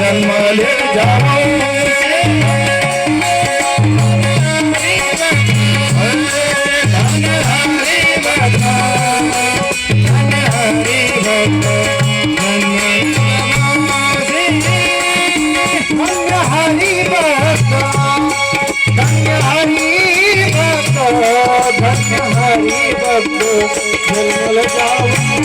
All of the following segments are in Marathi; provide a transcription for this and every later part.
जन्मले जाऊं जन्मल जाऊं धन्य हरि भक्त धन्य हरि भक्त धन्य हरि भक्त जन्मल जाऊं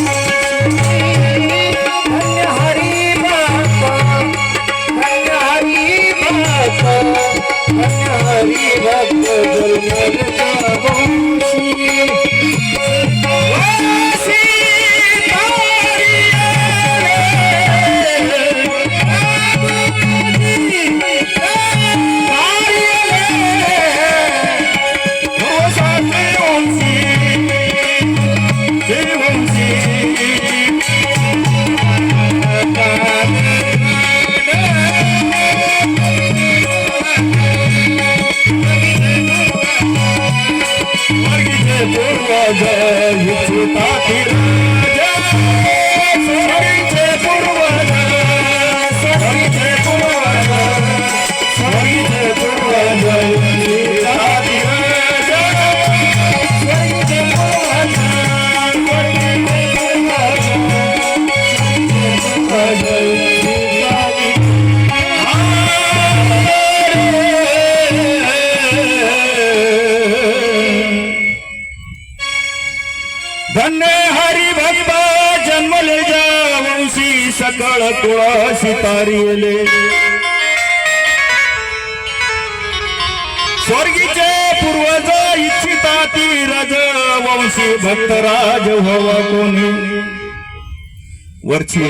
धन्य हरि भक्त जन्मले जावंशी सकळ तुळशी तारिले स्वर्गीचे पूर्वज इच्छिता ती राजवंशी भक्तराज व्हावा कोणी वरची